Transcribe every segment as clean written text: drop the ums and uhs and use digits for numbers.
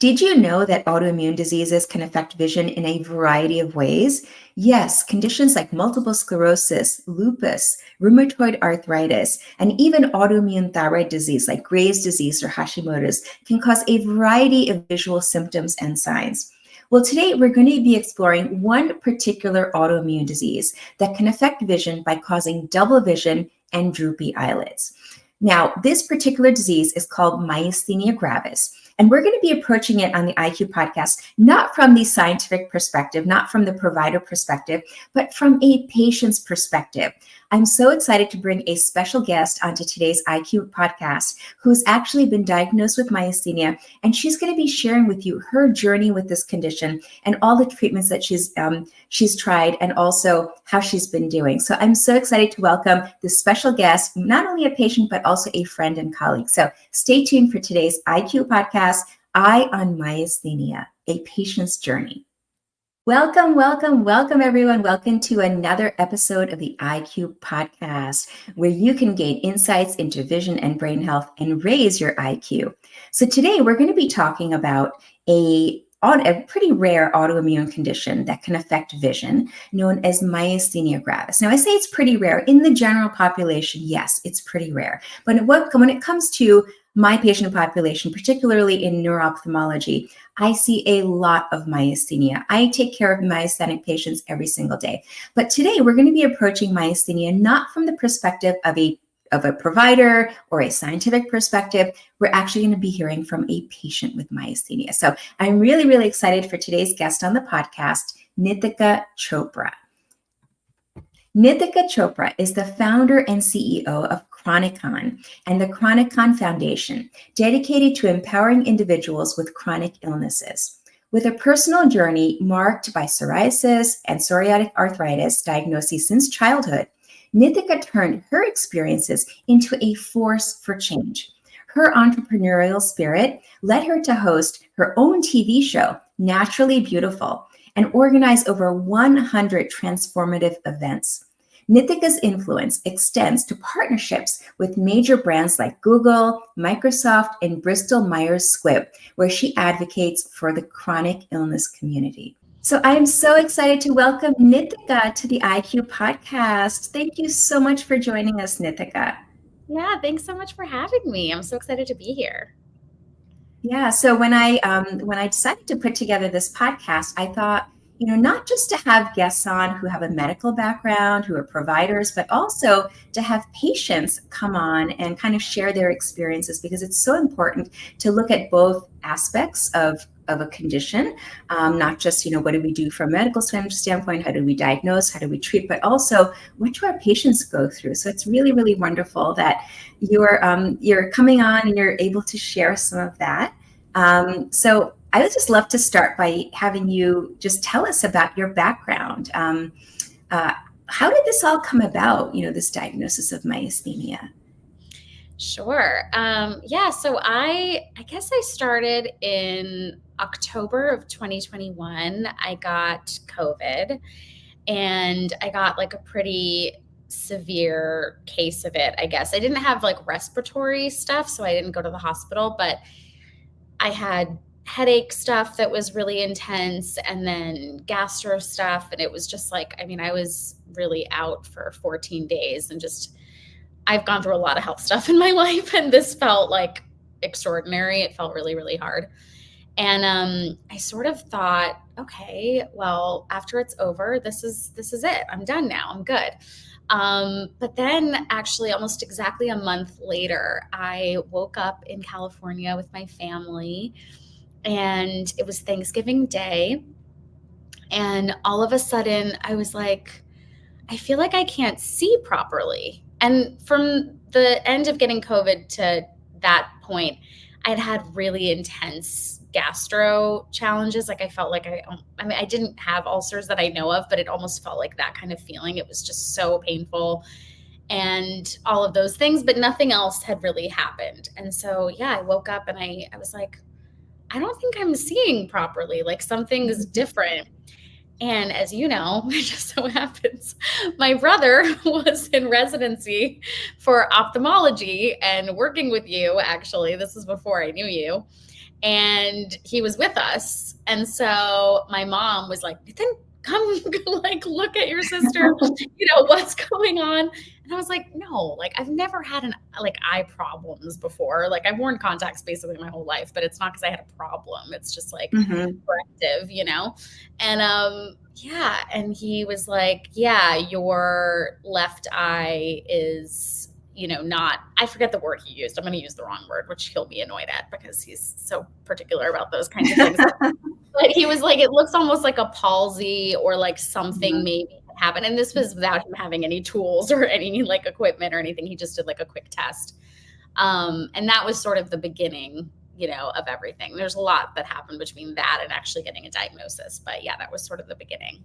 Did you know that autoimmune diseases can affect vision in a variety of ways? Yes, conditions like multiple sclerosis, lupus, rheumatoid arthritis, and even autoimmune thyroid disease like Graves' disease or Hashimoto's can cause a variety of visual symptoms and signs. Well, today we're going to be exploring one particular autoimmune disease that can affect vision by causing double vision and droopy eyelids. Now, this particular disease is called myasthenia gravis. And we're going to be approaching it on the IQ podcast, not from the scientific perspective, not from the provider perspective, but from a patient's perspective. I'm so excited to bring a special guest onto today's IQ podcast who's actually been diagnosed with myasthenia, and she's going to be sharing with you her journey with this condition and all the treatments that she's tried and also how she's been doing. So I'm so excited to welcome this special guest, not only a patient, but also a friend and colleague. So stay tuned for today's IQ podcast, Eye on Myasthenia, a patient's journey. Welcome, welcome, welcome, everyone. Welcome to another episode of the IQ podcast, where you can gain insights into vision and brain health and raise your IQ. So today we're going to be talking about a pretty rare autoimmune condition that can affect vision, known as myasthenia gravis. Now, I say it's pretty rare. In the general population, yes, it's pretty rare. But when it comes to my patient population, particularly in neuro-ophthalmology, I see a lot of myasthenia. I take care of myasthenic patients every single day. But today we're going to be approaching myasthenia not from the perspective of a provider or a scientific perspective. We're actually going to be hearing from a patient with myasthenia. So I'm really, really excited for today's guest on the podcast, Nitika Chopra. Nitika Chopra is the founder and CEO of Chronicon and the Chronicon Foundation, dedicated to empowering individuals with chronic illnesses. With a personal journey marked by psoriasis and psoriatic arthritis diagnoses since childhood, Nitika turned her experiences into a force for change. Her entrepreneurial spirit led her to host her own TV show, Naturally Beautiful, and organize over 100 transformative events. Nitika's influence extends to partnerships with major brands like Google, Microsoft, and Bristol Myers Squibb, where she advocates for the chronic illness community. So I am so excited to welcome Nitika to the IQ podcast. Thank you so much for joining us, Nitika. Yeah, thanks so much for having me. I'm so excited to be here. Yeah, so when I decided to put together this podcast, I thought, not just to have guests on who have a medical background, who are providers, but also to have patients come on and kind of share their experiences, because it's so important to look at both aspects of a condition, not just, what do we do from a medical standpoint, how do we diagnose, how do we treat, but also what do our patients go through. So it's really, really wonderful that you're coming on and you're able to share some of that. So I would just love to start by having you just tell us about your background. How did this all come about, this diagnosis of myasthenia? Sure. So I guess I started in October of 2021. I got COVID and I got like a pretty severe case of it, I guess. I didn't have like respiratory stuff, so I didn't go to the hospital, but I had headache stuff that was really intense and then gastro stuff. And it was just like, I was really out for 14 days and I've gone through a lot of health stuff in my life, and this felt like extraordinary. It felt really, really hard. And I sort of thought, okay, well, after it's over, this is it. I'm done now. I'm good. But then actually almost exactly a month later, I woke up in California with my family, and it was Thanksgiving Day. And all of a sudden I was like, I feel like I can't see properly. And from the end of getting COVID to that point, I'd had really intense gastro challenges. Like I felt like I didn't have ulcers that I know of, but it almost felt like that kind of feeling. It was just so painful and all of those things, but nothing else had really happened. And so, I woke up and I was like, I don't think I'm seeing properly. Like something is different. And as you know, it just so happens, my brother was in residency for ophthalmology and working with you, actually. This was before I knew you. and he was with us. And so my mom was like, then come like look at your sister, what's going on. And I was like, no, like I've never had like eye problems before. Like I've worn contacts basically my whole life, but it's not because I had a problem. It's just like corrective, And yeah, and he was like, yeah, your left eye is, not, I forget the word he used. I'm going to use the wrong word, which he'll be annoyed at because he's so particular about those kinds of things. But he was like, it looks almost like a palsy or like something maybe happened. And this was without him having any tools or any like equipment or anything. He just did like a quick test. And that was sort of the beginning, of everything. There's a lot that happened between that and actually getting a diagnosis. But yeah, that was sort of the beginning.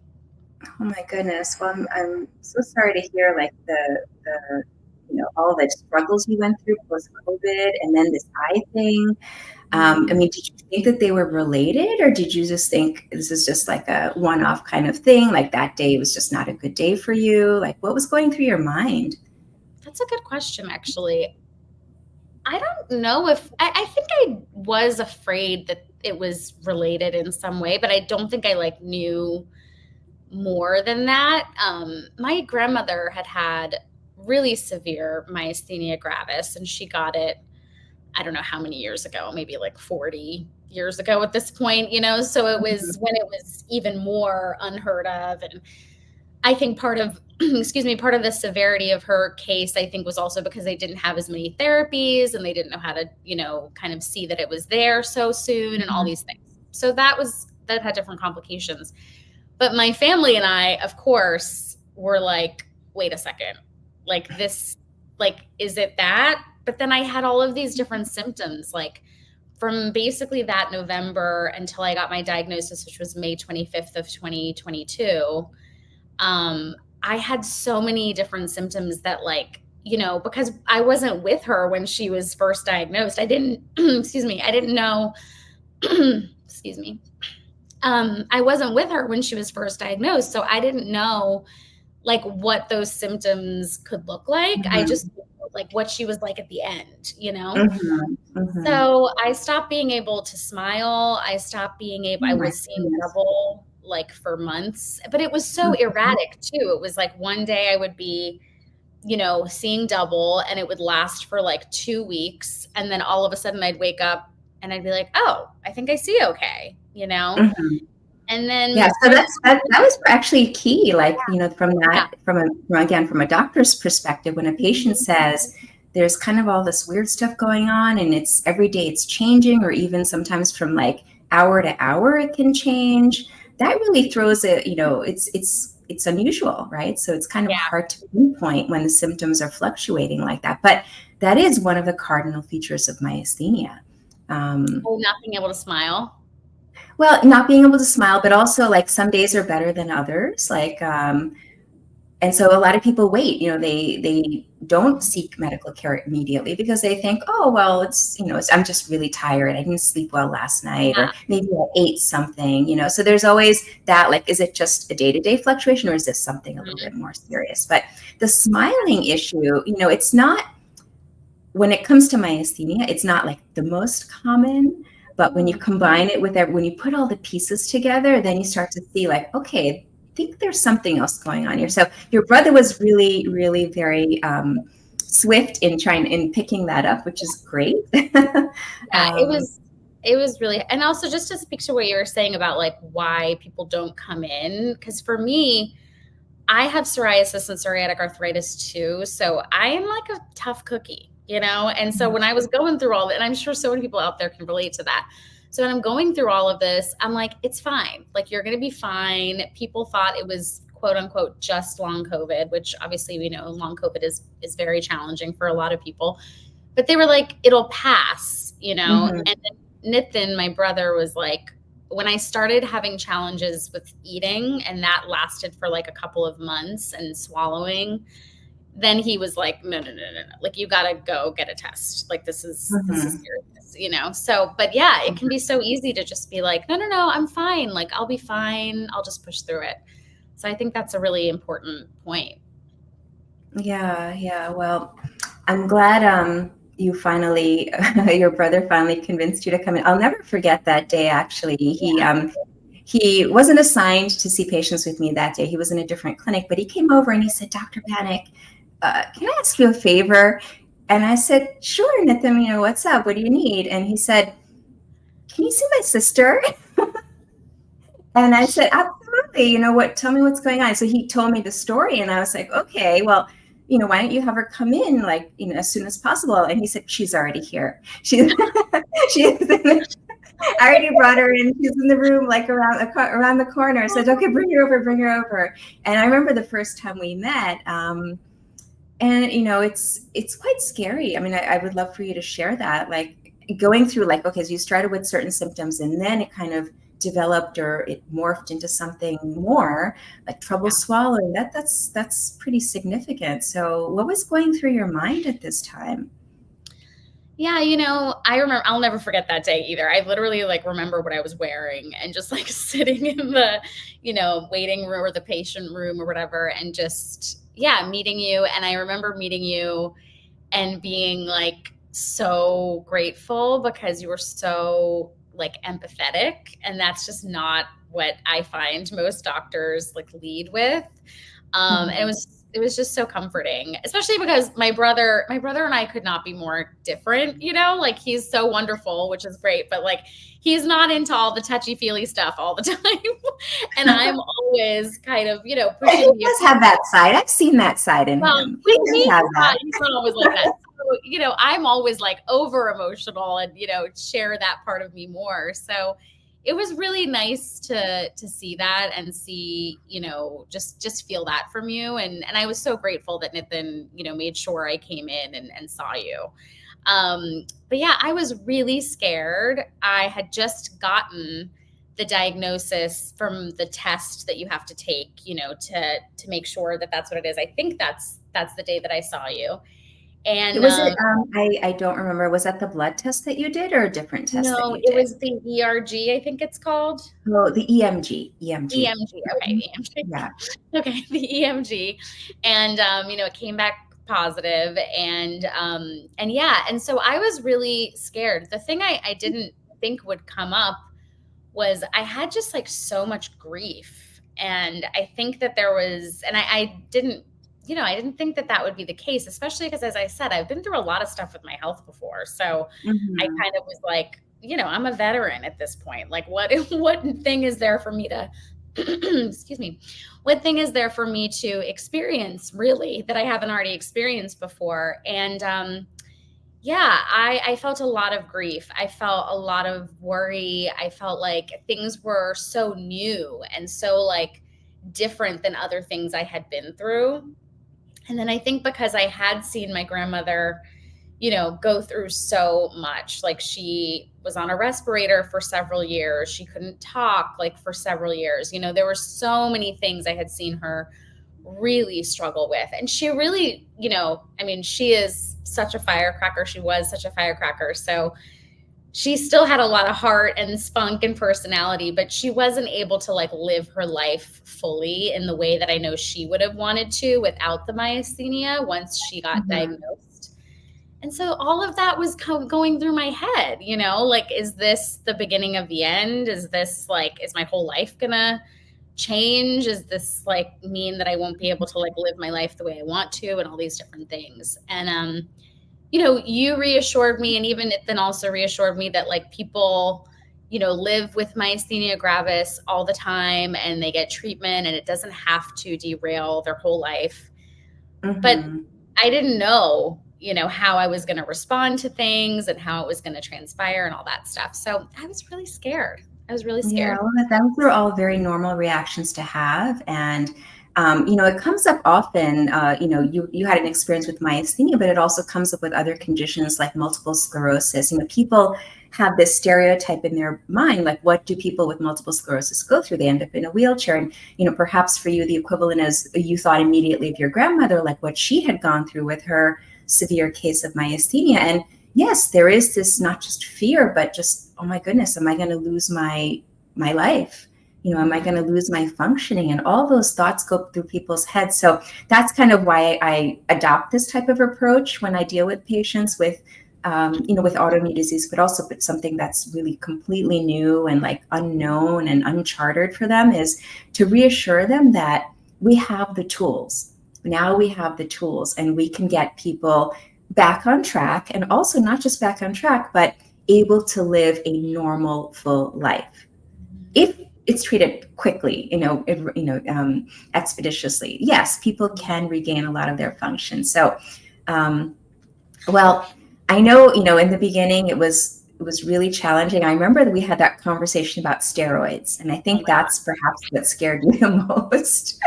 Oh my goodness. Well, I'm so sorry to hear like the all the struggles you went through post COVID, and then this eye thing. I mean, did you think that they were related, or did you just think this is just like a one-off kind of thing? Like that day was just not a good day for you? Like what was going through your mind? That's a good question, actually. I don't know if I think I was afraid that it was related in some way, but I don't think I like knew more than that. My grandmother had really severe myasthenia gravis, and she got it, I don't know how many years ago, maybe like 40 years ago at this point, so it was when it was even more unheard of. And I think part of, part of the severity of her case, I think, was also because they didn't have as many therapies and they didn't know how to, kind of see that it was there so soon and all these things. So that had different complications. But my family and I, of course, were like, wait a second, like this, like, is it that? But then I had all of these different symptoms, like from basically that November until I got my diagnosis, which was May 25th of 2022. I had so many different symptoms that like, because I wasn't with her when she was first diagnosed, I didn't, I didn't know, excuse me. I wasn't with her when she was first diagnosed, so I didn't know like what those symptoms could look like. I just knew, like what she was like at the end, So I stopped being able to smile. I stopped being able, I was seeing double like for months, but it was so erratic too. It was like one day I would be, seeing double and it would last for like 2 weeks. And then all of a sudden I'd wake up and I'd be like, oh, I think I see okay, And then so that was actually key. Like, from a doctor's perspective, when a patient says there's kind of all this weird stuff going on and it's every day it's changing, or even sometimes from like hour to hour it can change, that really throws it, it's unusual, right? So it's kind of hard to pinpoint when the symptoms are fluctuating like that. But that is one of the cardinal features of myasthenia. Not being able to smile. Well, not being able to smile, but also like some days are better than others. Like, and so a lot of people wait, they don't seek medical care immediately because they think, oh, well, I'm just really tired. I didn't sleep well last night, or maybe I ate something, so there's always that, like, is it just a day-to-day fluctuation or is this something a little bit more serious? But the smiling issue, it's not, when it comes to myasthenia, it's not like the most common. But when you combine it with when you put all the pieces together, then you start to see like, okay, I think there's something else going on here. So your brother was really, really very swift in picking that up, which is great. It was really, and also just to speak to what you were saying about like why people don't come in, because for me, I have psoriasis and psoriatic arthritis too. So I am like a tough cookie, And so when I was going through all that, and I'm sure so many people out there can relate to that. So when I'm going through all of this, I'm like, it's fine. Like, you're going to be fine. People thought it was quote unquote just long COVID, which obviously we know long COVID is very challenging for a lot of people. But they were like, it'll pass, And then Nitin, my brother, was like, when I started having challenges with eating, and that lasted for like a couple of months, and swallowing, then he was like, no. Like, you got to go get a test. Like, this is serious, So, but yeah, it can be so easy to just be like, no, I'm fine. Like, I'll be fine. I'll just push through it. So I think that's a really important point. Yeah. Well, I'm glad you finally, your brother finally convinced you to come in. I'll never forget that day. Actually, he wasn't assigned to see patients with me that day. He was in a different clinic, but he came over and he said, "Dr. Banik, can I ask you a favor?" And I said, "Sure, Nithim, what's up? What do you need?" And he said, "Can you see my sister?" And I said, "Absolutely. Tell me what's going on." So he told me the story and I was like, "Okay, well, why don't you have her come in like, as soon as possible?" And he said, "She's already here. She's, she's I already brought her in. She's in the room, like around the corner." I said, "Okay, bring her over, bring her over." And I remember the first time we met, and it's quite scary. I mean, I would love for you to share that, like going through, like, okay, so you started with certain symptoms and then it kind of developed or it morphed into something more, like trouble swallowing. That's pretty significant. So what was going through your mind at this time? Yeah, I remember, I'll never forget that day either. I literally like remember what I was wearing and just like sitting in the, waiting room or the patient room or whatever, and just, yeah, meeting you. And I remember meeting you and being like so grateful because you were so like empathetic. And that's just not what I find most doctors like lead with. And it was just so comforting, especially because my brother and I could not be more different, like he's so wonderful, which is great, but like he's not into all the touchy feely stuff all the time. And I'm always kind of, He pushing the, does have that side. I've seen that side in well, him. He does have that. he's not always like that. So, I'm always like over emotional and, share that part of me more. So it was really nice to see that and see, just feel that from you. And I was so grateful that Nathan, made sure I came in and saw you. But yeah, I was really scared. I had just gotten the diagnosis from the test that you have to take, to make sure that that's what it is. I think that's the day that I saw you. And Was it, I don't remember, was that the blood test that you did or a different test that no, you it did? was the ERG, I think it's called. Oh, the EMG, EMG. EMG. Okay, EMG. Yeah. Okay, the EMG. And it came back positive, and yeah, and so I was really scared. The thing I didn't think would come up was I had just like so much grief. And I think that there was, and I didn't, I didn't think that that would be the case, especially because, as I said, I've been through a lot of stuff with my health before. So I Mhm. kind of was like, I'm a veteran at this point. Like, what, what thing is there for me to, excuse me, what thing is there for me to experience really that I haven't already experienced before? And, yeah, I felt a lot of grief. I felt a lot of worry. I felt like things were so new and so like different than other things I had been through. And then I think because I had seen my grandmother, go through so much, like she was on a respirator for several years. She couldn't talk like for several years. There were so many things I had seen her really struggle with. And she really, I mean, she is such a firecracker. She was such a firecracker. So she still had a lot of heart and spunk and personality, but she wasn't able to like live her life fully in the way that I know she would have wanted to without the myasthenia once she got Mhm. diagnosed. And so all of that was going through my head, like, is this the beginning of the end? Is this like, is my whole life gonna change? Is this like mean that I won't be able to like live my life the way I want to, and all these different things? And you reassured me, and even it then also reassured me that like people, live with myasthenia gravis all the time and they get treatment and it doesn't have to derail their whole life. But Mhm. I didn't know, how I was going to respond to things and how it was going to transpire and all that stuff. So I was really scared. I was really Yeah, scared. well, those are all very normal reactions to have, and it comes up often. You had an experience with myasthenia, but it also comes up with other conditions like multiple sclerosis. People have this stereotype in their mind, like, what do people with multiple sclerosis go through? They end up in a wheelchair, and perhaps for you, the equivalent is you thought immediately of your grandmother, like what she had gone through with her severe case of myasthenia. And yes, there is this not just fear, but just, oh my goodness, am I going to lose my life? Am I going to lose my functioning? And all those thoughts go through people's heads. So that's kind of why I adopt this type of approach when I deal with patients with with autoimmune disease, but also but something that's really completely new and like unknown and uncharted for them, is to reassure them that we have the tools. Now we have the tools and we can get people back on track, and also not just back on track, but able to live a normal, full life if it's treated quickly, expeditiously. Yes, people can regain a lot of their function. So, well, I know, in the beginning it was really challenging. I remember that we had that conversation about steroids, and I Oh think my that's perhaps what scared you the most.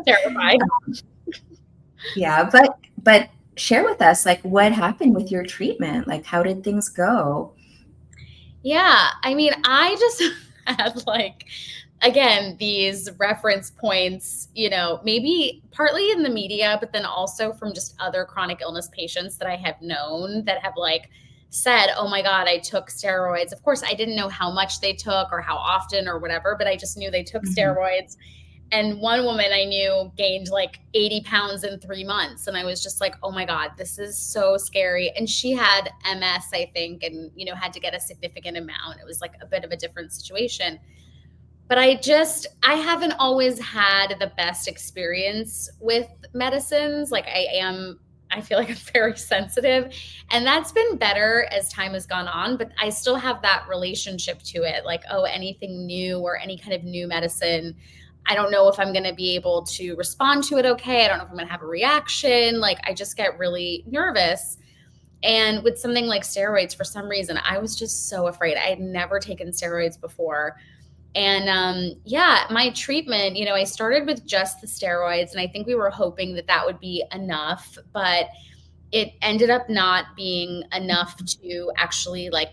terrified. Yeah, but share with us, like, what happened with your treatment? Like, how did things go? Yeah, I mean, I just had like, again, these reference points, maybe partly in the media, but then also from just other chronic illness patients that I have known that have like said, oh my God, I took steroids. Of course, I didn't know how much they took or how often or whatever, but I just knew they took Mhm. steroids. And one woman I knew gained like 80 pounds in 3 months. And I was just like, oh my God, this is so scary. And she had MS, I think, and, had to get a significant amount. It was like a bit of a different situation. But I haven't always had the best experience with medicines. Like I feel like I'm very sensitive. And that's been better as time has gone on, but I still have that relationship to it. Like, oh, anything new or any kind of new medicine, I don't know if I'm going to be able to respond to it okay. I don't know if I'm going to have a reaction. Like, I just get really nervous. And with something like steroids, for some reason, I was just so afraid. I had never taken steroids before. And yeah, my treatment, I started with just the steroids, and I think we were hoping that that would be enough, but it ended up not being enough to actually like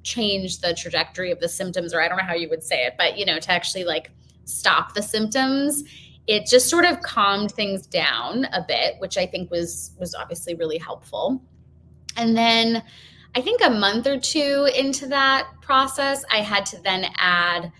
change the trajectory of the symptoms, or I don't know how you would say it, but to actually like stop the symptoms. It just sort of calmed things down a bit, which I think was obviously really helpful. And then I think a month or two into that process, I had to then add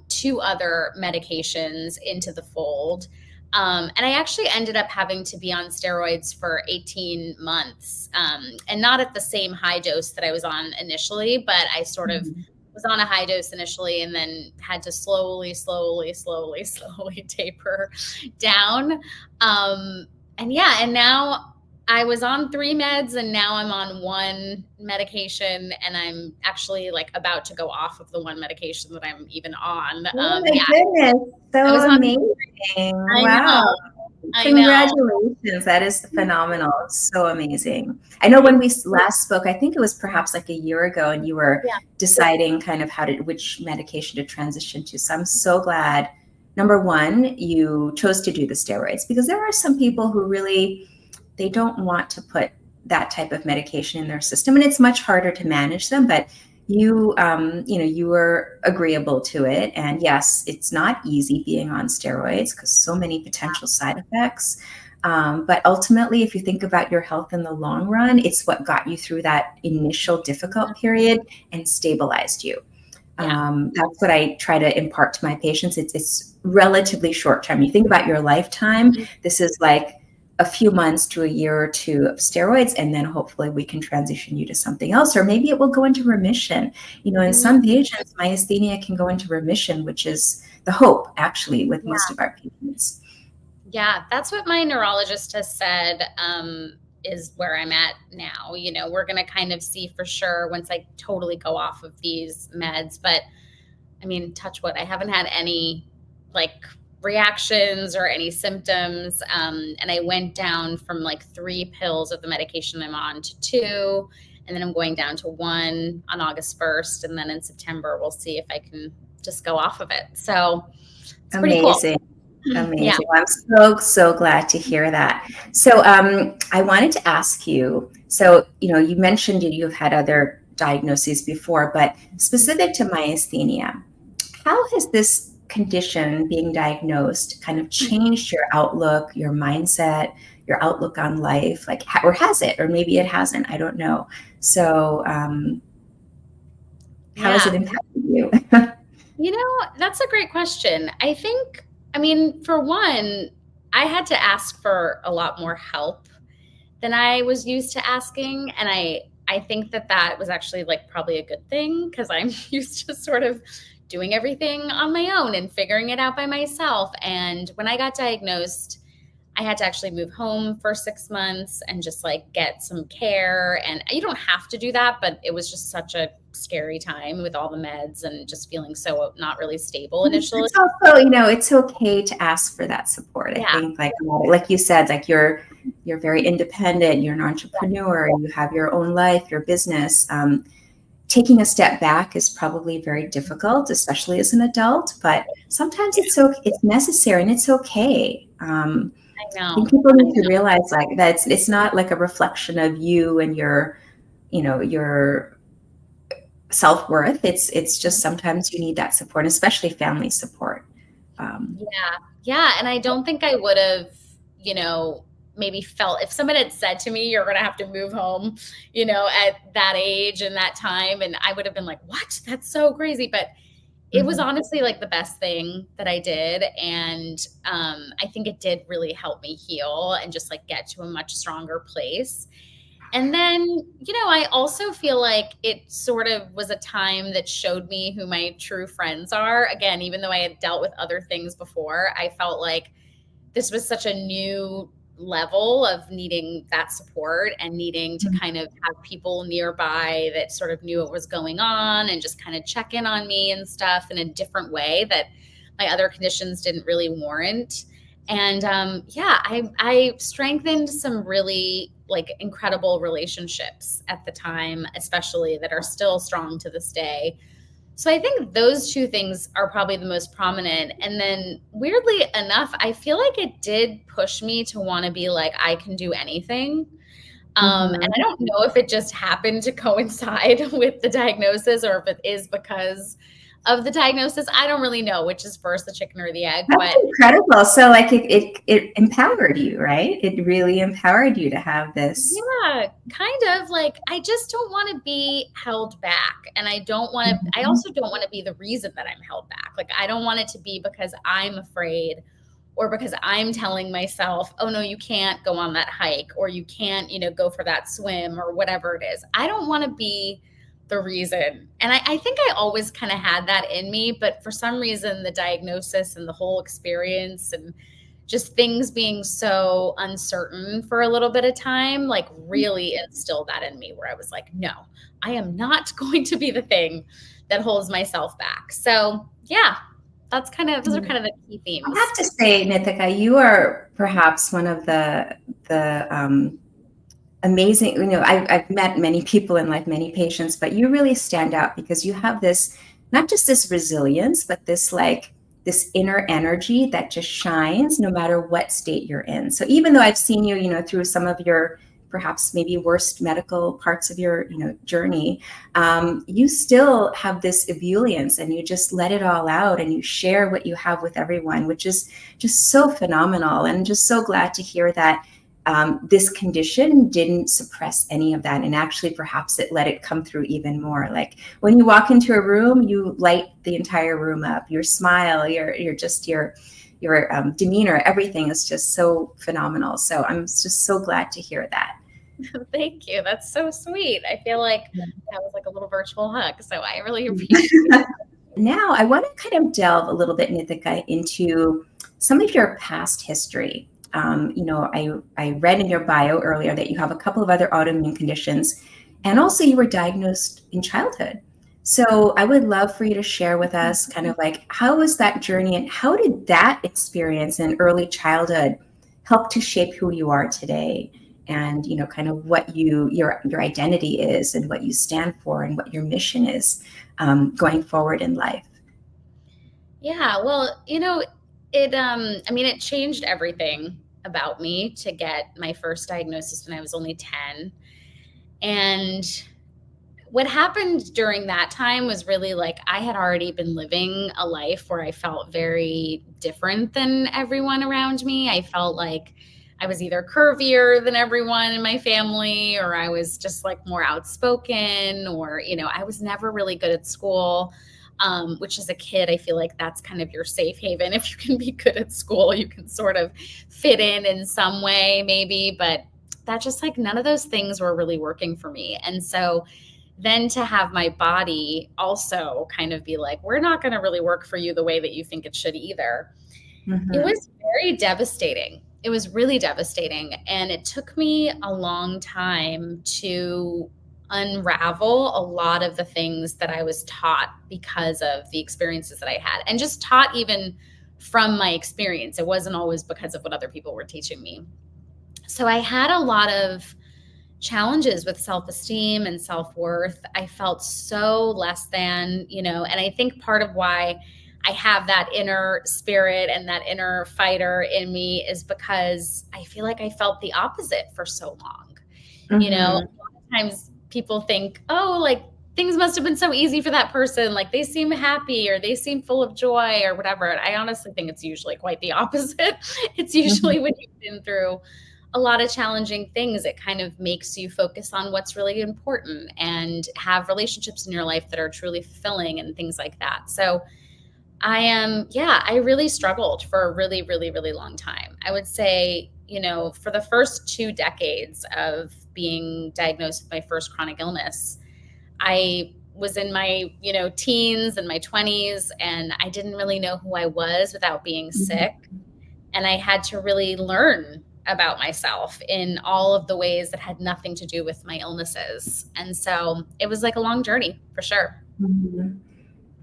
two other medications into the fold. And I actually ended up having to be on steroids for 18 months, and not at the same high dose that I was on initially, but I sort of Mhm. was on a high dose initially and then had to slowly, slowly, slowly, slowly taper down. And yeah, and now I was on 3 meds and now I'm on 1 medication, and I'm actually like about to go off of the 1 medication that I'm even on. Oh my Yeah, goodness, I so was on. amazing. I Wow. know, I know. Congratulations. That is phenomenal. So amazing. I know when we last spoke, I think it was perhaps like a year ago, and you were Yeah, deciding kind of which medication to transition to. So I'm so glad, number one, you chose to do the steroids, because there are some people who really, they don't want to put that type of medication in their system, and it's much harder to manage them. But you were agreeable to it, and yes, it's not easy being on steroids because so many potential side effects. But ultimately, if you think about your health in the long run, it's what got you through that initial difficult period and stabilized you. yeah, That's what I try to impart to my patients. It's relatively short term. You think about your lifetime, this is like a few months to a year or two of steroids, and then hopefully we can transition you to something else, or maybe it will go into remission. In mhm, some patients, myasthenia can go into remission, which is the hope, actually, with most yeah. of our patients. Yeah, that's what my neurologist has said, is where I'm at now. We're going to kind of see for sure once I totally go off of these meds. But I mean, touch wood, I haven't had any like reactions or any symptoms. And I went down from like 3 pills of the medication I'm on to 2. And then I'm going down to 1 on August 1st. And then in September, we'll see if I can just go off of it. So it's pretty cool. Amazing. Yeah. Amazing. Well, I'm so glad to hear that. So, I wanted to ask you. So, you mentioned you've had other diagnoses before, but specific to myasthenia, how has this condition being diagnosed kind of changed your outlook, your mindset, your outlook on life? Like, or has it? Or maybe it hasn't. I don't know. So, how has it Yeah. impacted you? That's a great question. I mean, for one, I had to ask for a lot more help than I was used to asking. And I think that was actually like probably a good thing, because I'm used to sort of doing everything on my own and figuring it out by myself. And when I got diagnosed, I had to actually move home for 6 months and just like get some care. And you don't have to do that, but it was just such a scary time with all the meds and just feeling so not really stable initially. It's also, it's okay to ask for that support. I Yeah. think, like you said, like you're very independent. You're an entrepreneur. You have your own life, your business. Taking a step back is probably very difficult, especially as an adult. But sometimes it's necessary, and it's okay. I I think know. people need to realize like that it's not like a reflection of you and your self-worth. It's just sometimes you need that support, especially family support. Yeah. Yeah. And I don't think I would have, maybe felt, if someone had said to me, you're going to have to move home, at that age and that time. And I would have been like, what? That's so crazy. But it was honestly like the best thing that I did. And I think it did really help me heal and just like get to a much stronger place. And then, I also feel like it sort of was a time that showed me who my true friends are. Again, even though I had dealt with other things before, I felt like this was such a new level of needing that support and needing to kind of have people nearby that sort of knew what was going on and just kind of check in on me and stuff in a different way that my other conditions didn't really warrant. And I strengthened some really like incredible relationships at the time, especially, that are still strong to this day. So I think those two things are probably the most prominent. And then weirdly enough, I feel like it did push me to want to be like, I can do anything. And I don't know if it just happened to coincide with the diagnosis or if it is because of the diagnosis. I don't really know which is first, the chicken or the egg. That's incredible. So like it empowered you, right? It really empowered you to have this. Yeah, kind of like I just don't want to be held back. And I also don't want to be the reason that I'm held back. Like I don't want it to be because I'm afraid or because I'm telling myself, oh no, you can't go on that hike or you can't, go for that swim or whatever it is. I don't want to be the reason. And I think I always kind of had that in me, but for some reason, the diagnosis and the whole experience and just things being so uncertain for a little bit of time, like really instilled that in me where I was like, no, I am not going to be the thing that holds myself back. So yeah, those are kind of the key themes. I have to say, Nitika, you are perhaps one of the amazing, I've met many people in life, many patients, but you really stand out because you have this, not just this resilience, but this inner energy that just shines no matter what state you're in. So even though I've seen you, through some of your perhaps maybe worst medical parts of your, journey, you still have this ebullience and you just let it all out and you share what you have with everyone, which is just so phenomenal. And I'm just so glad to hear that this condition didn't suppress any of that, and actually perhaps it let it come through even more. Like when you walk into a room, you light the entire room up. Your smile, your demeanor, everything is just so phenomenal. So I'm just so glad to hear that. Thank you. That's so sweet. I feel like that was like a little virtual hug. So I really appreciate it. Now I want to kind of delve a little bit, Nitika, into some of your past history. I read in your bio earlier that you have a couple of other autoimmune conditions, and also you were diagnosed in childhood. So I would love for you to share with us kind of like, how was that journey and how did that experience in early childhood help to shape who you are today? And, kind of what your identity is and what you stand for and what your mission is going forward in life. Yeah, well, it changed everything about me to get my first diagnosis when I was only 10. And what happened during that time was really like I had already been living a life where I felt very different than everyone around me. I felt like I was either curvier than everyone in my family, or I was just like more outspoken, or, I was never really good at school. Which as a kid, I feel like that's kind of your safe haven. If you can be good at school, you can sort of fit in some way, maybe. But that just like none of those things were really working for me. And so then to have my body also kind of be like, we're not going to really work for you the way that you think it should either. It Mm-hmm. was very devastating. It was really devastating. And it took me a long time to unravel a lot of the things that I was taught because of the experiences that I had, and just taught even from my experience. It wasn't always because of what other people were teaching me. So I had a lot of challenges with self-esteem and self-worth. I felt so less than, and I think part of why I have that inner spirit and that inner fighter in me is because I feel like I felt the opposite for so long. A Mm-hmm. lot of times people think, oh, like things must have been so easy for that person. Like they seem happy or they seem full of joy or whatever. And I honestly think it's usually quite the opposite. It's usually when you've been through a lot of challenging things, it kind of makes you focus on what's really important and have relationships in your life that are truly fulfilling and things like that. So I really struggled for a really, really, really long time. I would say, for the first 2 decades of being diagnosed with my first chronic illness, I was in my, teens and my 20s, and I didn't really know who I was without being sick. And I had to really learn about myself in all of the ways that had nothing to do with my illnesses. And so it was like a long journey for sure. Mm-hmm.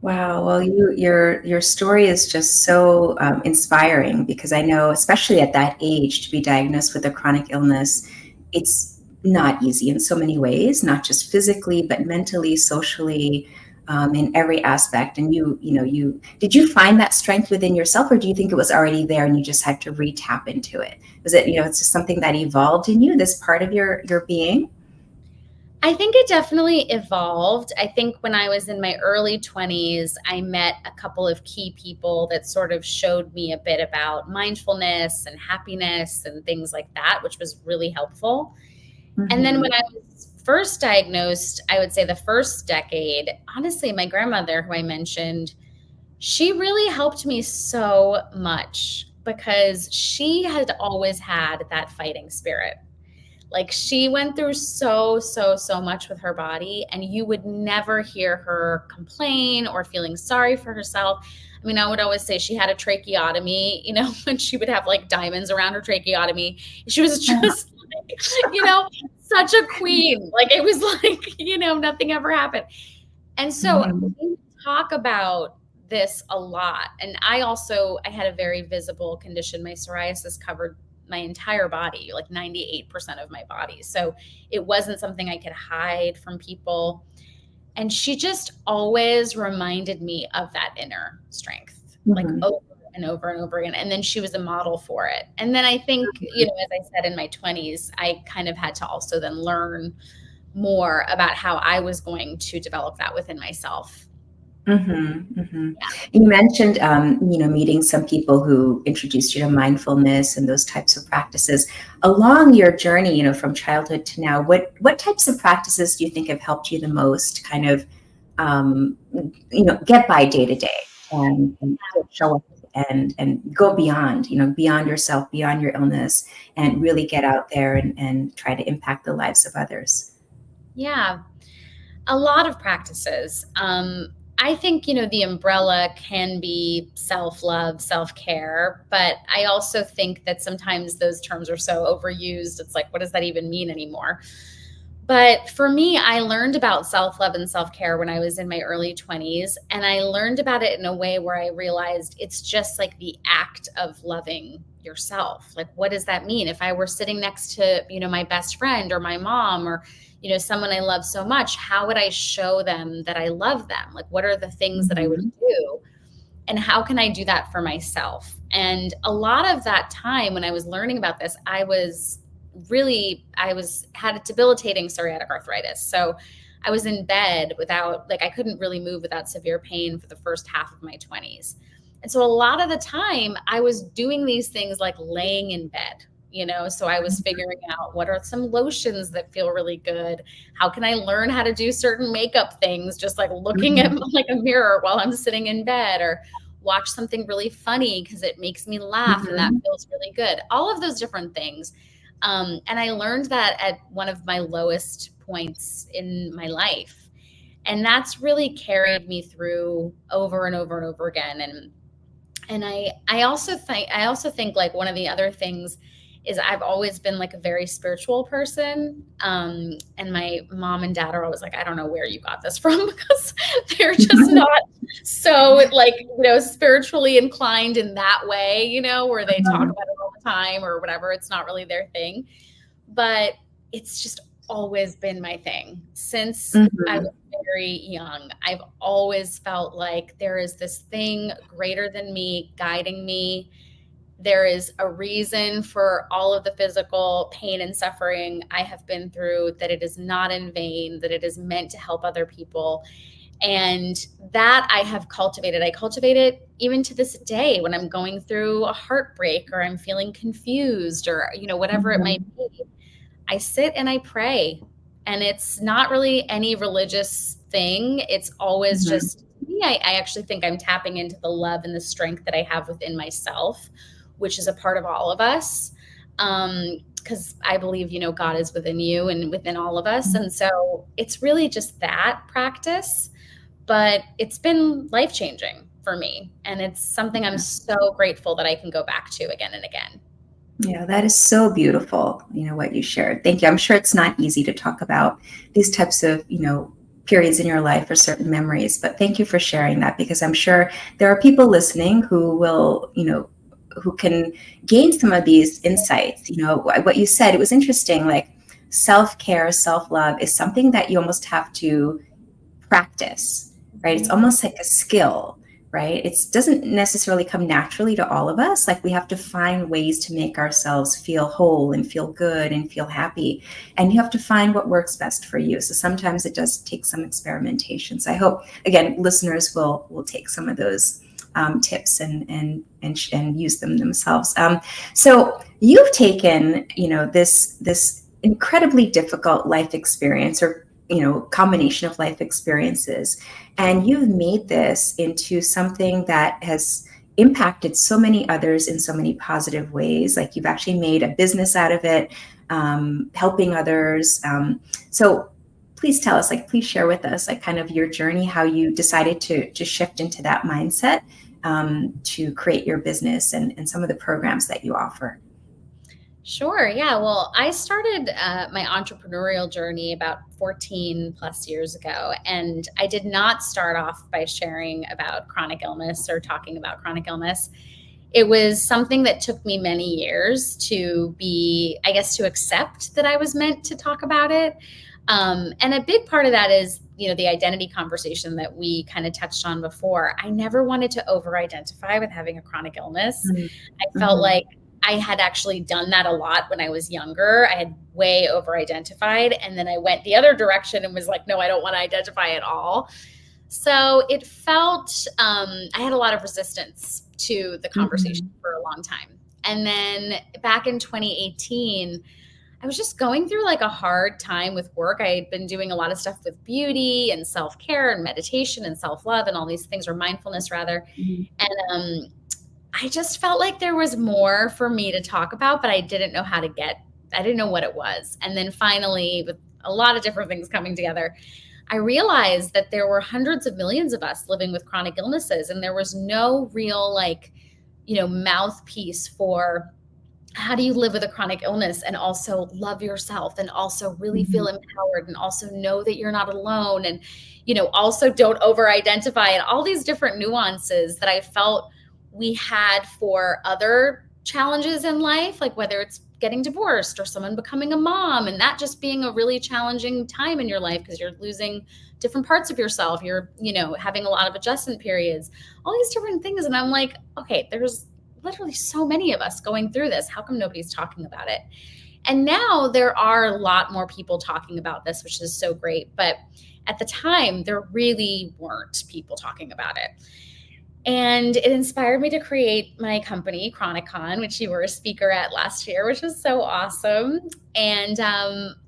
Wow. Well, your story is just so inspiring, because I know, especially at that age, to be diagnosed with a chronic illness, it's not easy in so many ways, not just physically, but mentally, socially, in every aspect. And you did you find that strength within yourself, or do you think it was already there and you just had to re-tap into it? Was it, it's just something that evolved in you, this part of your being? I think it definitely evolved. I think when I was in my early 20s, I met a couple of key people that sort of showed me a bit about mindfulness and happiness and things like that, which was really helpful. And then Mm-hmm. when I was first diagnosed, I would say the first decade, honestly, my grandmother, who I mentioned, she really helped me so much because she had always had that fighting spirit. Like she went through so, so, so much with her body, and you would never hear her complain or feeling sorry for herself. I mean, I would always say she had a tracheotomy, when she would have like diamonds around her tracheotomy. She was just like, such a queen. Like it was like, nothing ever happened. And so Mm-hmm. we talk about this a lot. And I had a very visible condition. My psoriasis covered my entire body, like 98% of my body. So it wasn't something I could hide from people. And she just always reminded me of that inner strength, like Mm-hmm. over and over and over again. And then she was a model for it. And then I think, as I said, in my 20s, I kind of had to also then learn more about how I was going to develop that within myself. Mm-hmm, mm-hmm. You mentioned, meeting some people who introduced you to mindfulness and those types of practices. Along your journey, from childhood to now, what types of practices do you think have helped you the most to kind of, get by day to day and still show up and go beyond, beyond yourself, beyond your illness, and really get out there and try to impact the lives of others? Yeah, a lot of practices. I think, the umbrella can be self love, self care, but I also think that sometimes those terms are so overused. It's like, what does that even mean anymore? But for me, I learned about self love and self care when I was in my early 20s. And I learned about it in a way where I realized it's just like the act of loving yourself. Like, what does that mean? If I were sitting next to, my best friend or my mom or, someone I love so much, how would I show them that I love them? Like, what are the things that I would Mm-hmm. do? And how can I do that for myself? And a lot of that time when I was learning about this, had a debilitating psoriatic arthritis. So I was in bed without, like, I couldn't really move without severe pain for the first half of my 20s. And so a lot of the time I was doing these things like laying in bed, so I was figuring out what are some lotions that feel really good. How can I learn how to do certain makeup things? Just like looking at like a mirror while I'm sitting in bed, or watch something really funny because it makes me laugh and that Mm-hmm. feels really good. All of those different things And I learned that at one of my lowest points in my life. And that's really carried me through over and over and over again. And I also think like one of the other things is I've always been like a very spiritual person. And my mom and dad are always like, I don't know where you got this from because they're just not so like, spiritually inclined in that way, where they talk about it all the time or whatever. It's not really their thing, but it's just always been my thing since I Mhm. was very young. I've always felt like there is this thing greater than me guiding me. There is a reason for all of the physical pain and suffering I have been through, that it is not in vain, that it is meant to help other people. And that I have cultivated. I cultivate it even to this day when I'm going through a heartbreak or I'm feeling confused or, whatever it might Mhm. be. I sit and I pray. And it's not really any religious thing. It's always Mhm. just me. I actually think I'm tapping into the love and the strength that I have within myself, which is a part of all of us. Because I believe, God is within you and within all of us. And so it's really just that practice, but it's been life changing for me. And it's something I'm so grateful that I can go back to again and again. Yeah, that is so beautiful, what you shared. Thank you. I'm sure it's not easy to talk about these types of, periods in your life or certain memories, but thank you for sharing that because I'm sure there are people listening who will, who can gain some of these insights. What you said, it was interesting, like self-care, self-love is something that you almost have to practice, right? It's almost like a skill, right? It doesn't necessarily come naturally to all of us. Like we have to find ways to make ourselves feel whole and feel good and feel happy. And you have to find what works best for you. So sometimes it does take some experimentation. So I hope, again, listeners will take some of those tips and use them themselves. So you've taken, this incredibly difficult life experience or combination of life experiences, and you've made this into something that has impacted so many others in so many positive ways. Like you've actually made a business out of it, helping others. So please tell us, like, please share with us, like, kind of your journey, how you decided to shift into that mindset, to create your business and some of the programs that you offer. Sure. Yeah. Well, I started my entrepreneurial journey about 14 plus years ago. And I did not start off by sharing about chronic illness or talking about chronic illness. It was something that took me many years to be, I guess, to accept that I was meant to talk about it. And a big part of that is, the identity conversation that we kind of touched on before. I never wanted to over identify with having a chronic illness. I felt Mm-hmm. like I had actually done that a lot when I was younger. I had way over identified. And then I went the other direction and was like, no, I don't want to identify at all. So it felt, I had a lot of resistance to the conversation Mm-hmm. for a long time. And then back in 2018, I was just going through like a hard time with work. I had been doing a lot of stuff with beauty and self care and meditation and self love and all these things, or mindfulness rather. And I just felt like there was more for me to talk about, but I didn't know how to I didn't know what it was. And then finally, with a lot of different things coming together, I realized that there were hundreds of millions of us living with chronic illnesses, and there was no real, like, mouthpiece for how do you live with a chronic illness and also love yourself and also really Mm-hmm. feel empowered and also know that you're not alone and, also don't over identify, and all these different nuances that I felt we had for other challenges in life, like whether it's getting divorced or someone becoming a mom, and that just being a really challenging time in your life because you're losing different parts of yourself. You're, having a lot of adjustment periods, all these different things. And I'm like, okay, there's literally so many of us going through this. How come nobody's talking about it? And now there are a lot more people talking about this, which is so great. But at the time, there really weren't people talking about it. And it inspired me to create my company, Chronicon, which you were a speaker at last year, which was so awesome. And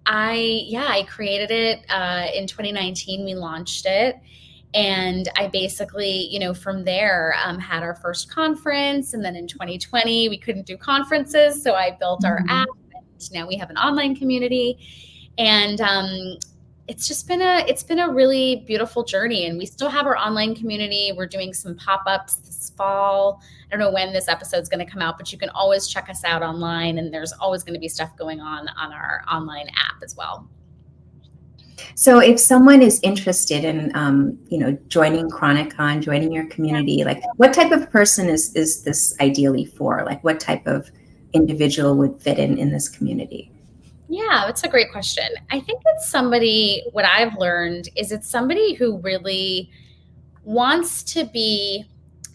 I created it in 2019. We launched it. And I basically, from there, had our first conference. And then in 2020, we couldn't do conferences. So I built our Mm-hmm. app. now we have an online community. And it's been a really beautiful journey, and we still have our online community. We're doing some pop-ups this fall. I don't know when this episode's going to come out, but you can always check us out online, and there's always going to be stuff going on our online app as well. So if someone is interested in, joining Chronicon, joining your community, like what type of person is this ideally for? Like what type of individual would fit in this community? Yeah, that's a great question. I think it's somebody, what I've learned is it's somebody who really wants to be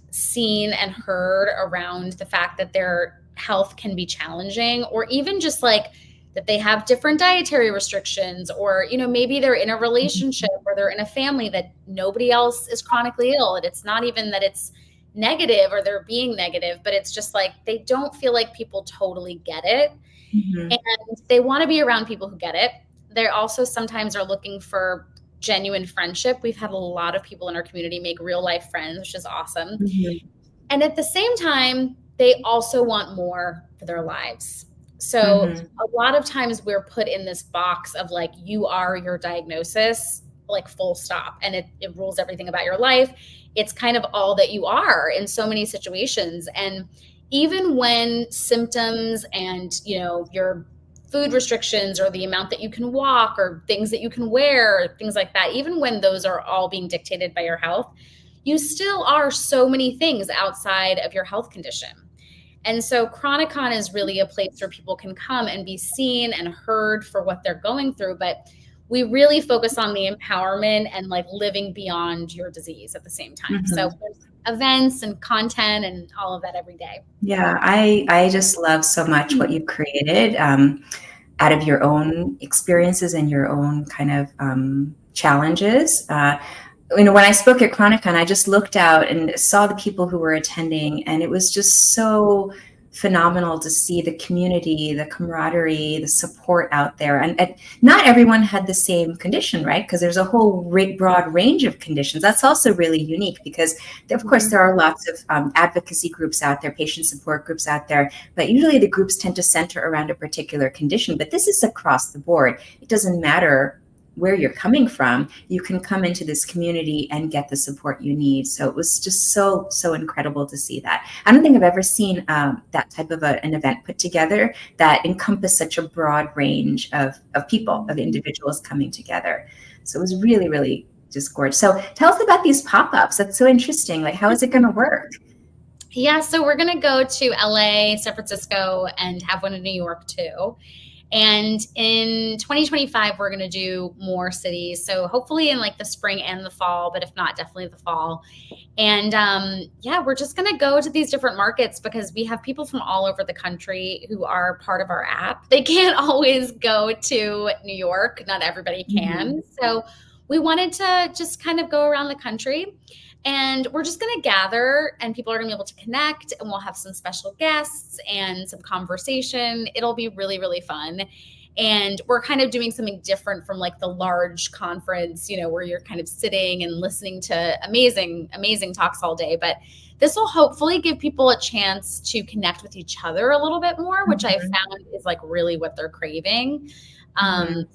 seen and heard around the fact that their health can be challenging, or even just like that they have different dietary restrictions, or maybe they're in a relationship or they're in a family that nobody else is chronically ill, and it's not even that it's negative or they're being negative, but it's just like they don't feel like people totally get it. Mm-hmm. And they want to be around people who get it. They also sometimes are looking for genuine friendship. We've had a lot of people in our community make real life friends, which is awesome. Mm-hmm. And at the same time, they also want more for their lives. So Mm-hmm. a lot of times we're put in this box of like, you are your diagnosis, like full stop. And it rules everything about your life. It's kind of all that you are in so many situations. And even when symptoms and, your food restrictions or the amount that you can walk or things that you can wear, things like that, even when those are all being dictated by your health, you still are so many things outside of your health condition. And so Chronicon is really a place where people can come and be seen and heard for what they're going through. But we really focus on the empowerment and like living beyond your disease at the same time. Mm-hmm. So there's events and content and all of that every day. Yeah, I just love so much what you've created out of your own experiences and your own kind of challenges. When I spoke at Chronicon, I just looked out and saw the people who were attending, and it was just so phenomenal to see the community, the camaraderie, the support out there. And not everyone had the same condition, right? Because there's a whole broad range of conditions. That's also really unique because, of course, there are lots of advocacy groups out there, patient support groups out there, but usually the groups tend to center around a particular condition. But this is across the board. It doesn't matter where you're coming from, you can come into this community and get the support you need. So it was just so incredible to see that. I don't think I've ever seen that type of an event put together that encompassed such a broad range of people, of individuals coming together. So it was really, really just gorgeous. So tell us about these pop-ups. That's so interesting. Like, how is it going to work? Yeah, so we're going to go to LA, San Francisco, and have one in New York too. And in 2025, we're going to do more cities. So hopefully in like the spring and the fall, but if not, definitely the fall. And we're just going to go to these different markets because we have people from all over the country who are part of our app. They can't always go to New York. Not everybody can. Mm-hmm. So we wanted to just kind of go around the country. And we're just going to gather, and people are going to be able to connect, and we'll have some special guests and some conversation. It'll be really, really fun. And we're kind of doing something different from like the large conference, where you're kind of sitting and listening to amazing, amazing talks all day. But this will hopefully give people a chance to connect with each other a little bit more, which I found is like really what they're craving. And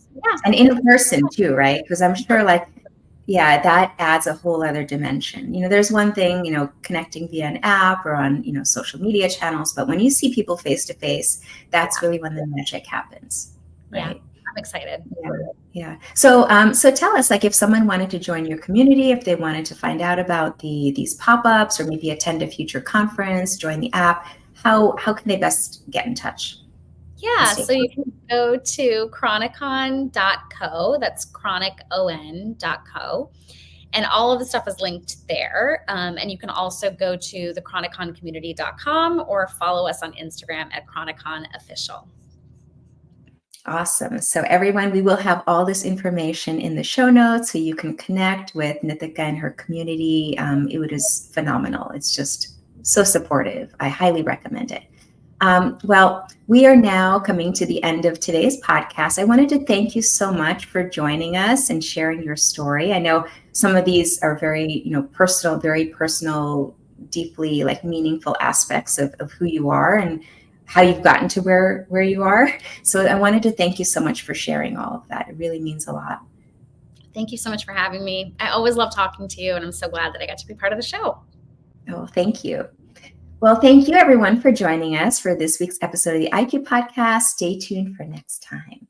in person too, right? Because I'm sure that adds a whole other dimension. There's one thing, connecting via an app or on, social media channels, but when you see people face to face, that's really when the magic happens. Right? Yeah, I'm excited. Yeah. So tell us, like, if someone wanted to join your community, if they wanted to find out about these pop-ups or maybe attend a future conference, join the app, how can they best get in touch? Yeah, so you can go to chronicon.co, that's chronicon.co, and all of the stuff is linked there. And you can also go to the chroniconcommunity.com or follow us on Instagram at chroniconofficial. Awesome. So everyone, we will have all this information in the show notes so you can connect with Nitika and her community. It is phenomenal. It's just so supportive. I highly recommend it. Well, we are now coming to the end of today's podcast. I wanted to thank you so much for joining us and sharing your story. I know some of these are very, very personal, deeply like meaningful aspects of who you are and how you've gotten to where you are. So I wanted to thank you so much for sharing all of that. It really means a lot. Thank you so much for having me. I always love talking to you, and I'm so glad that I got to be part of the show. Oh, thank you. Well, thank you everyone for joining us for this week's episode of the IQ Podcast. Stay tuned for next time.